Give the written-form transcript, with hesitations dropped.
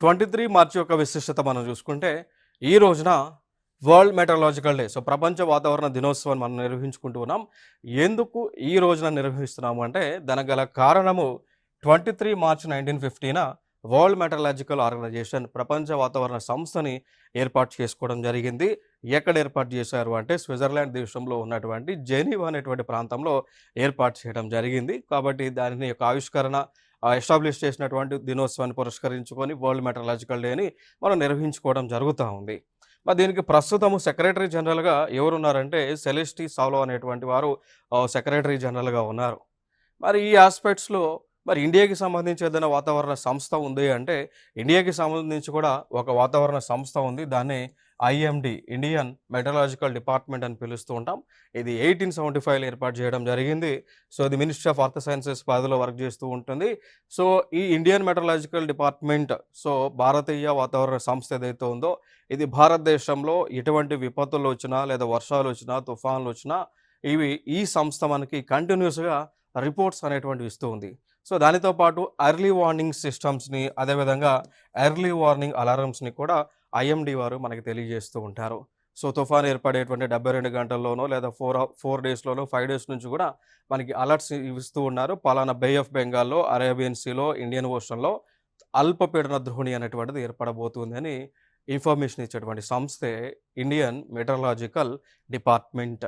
23 మార్చి యొక్క విశిష్టత మనం చూసుకుంటే, ఈ రోజున వరల్డ్ మెటరాలజికల్ డే. సో, ప్రపంచ వాతావరణ దినోత్సవాన్ని మనం నిర్వహించుకుంటూ ఉన్నాం. ఎందుకు ఈ రోజున నిర్వహిస్తున్నాము అంటే, దానికి గల కారణము 23 మార్చ్ 1950న వరల్డ్ మెటరాలజికల్ ఆర్గనైజేషన్ ప్రపంచ వాతావరణ సంస్థని ఏర్పాటు చేసుకోవడం జరిగింది. ఎక్కడ ఏర్పాటు చేశారు అంటే, స్విట్జర్లాండ్ దేశంలో ఉన్నటువంటి జెనీవా అనేటువంటి ప్రాంతంలో ఏర్పాటు చేయడం జరిగింది. కాబట్టి దాని యొక్క ఆవిష్కరణ ఎస్టాబ్లిష్ చేసినటువంటి దినోత్సవాన్ని పురస్కరించుకొని వరల్డ్ మెటరాలజికల్ డేని మనం నిర్వహించుకోవడం జరుగుతూ ఉంది. మరి దీనికి ప్రస్తుతము సెక్రటరీ జనరల్‌గా ఎవరున్నారంటే సెలెస్టీ సావ్లో అనేటువంటి వారు సెక్రటరీ జనరల్‌గా ఉన్నారు. మరి ఈ యాస్పెక్ట్స్‌లో మరి ఇండియాకి సంబంధించి ఏదైనా వాతావరణ సంస్థ ఉంది అంటే, ఇండియాకి సంబంధించి కూడా ఒక వాతావరణ సంస్థ ఉంది. దాన్ని ఐఎండీ ఇండియన్ మెటరాలజికల్ డిపార్ట్మెంట్ అని పిలుస్తూ ఉంటాం. ఇది 1875లో ఏర్పాటు చేయడం జరిగింది. సో, ఇది మినిస్ట్రీ ఆఫ్ ఎర్త్ సైన్సెస్ పరిధిలో వర్క్ చేస్తూ ఉంటుంది. సో, ఈ ఇండియన్ మెటరాలజికల్ డిపార్ట్మెంట్ భారతీయ వాతావరణ సంస్థ ఏదైతే ఉందో, ఇది భారతదేశంలో ఎటువంటి విపత్తులు వచ్చినా లేదా వర్షాలు వచ్చినా, తుఫాన్లు వచ్చినా ఈ సంస్థ మనకి కంటిన్యూస్‌గా రిపోర్ట్స్ అనేటువంటివి ఇస్తూ ఉంది. సో, దానితో పాటు ఎర్లీ వార్నింగ్ సిస్టమ్స్‌ని, అదేవిధంగా ఎర్లీ వార్నింగ్ అలారమ్స్‌ని కూడా ఐఎండీ వారు మనకి తెలియజేస్తూ ఉంటారు. సో, తుఫాను ఏర్పడేటువంటి 72 గంటల్లోనో లేదా 4 డేస్‌లోనో, 5 డేస్ నుంచి కూడా మనకి అలర్ట్స్ ఇస్తూ ఉన్నారు. పలానా బే ఆఫ్ బెంగాల్‌లో, అరేబియన్ సీలో, ఇండియన్ ఓషన్‌లో అల్పపీడన ద్రోణి అనేటువంటిది ఏర్పడబోతుంది అని ఇన్ఫర్మేషన్ ఇచ్చేటువంటి సంస్థే ఇండియన్ మెటరాలజికల్ డిపార్ట్మెంట్.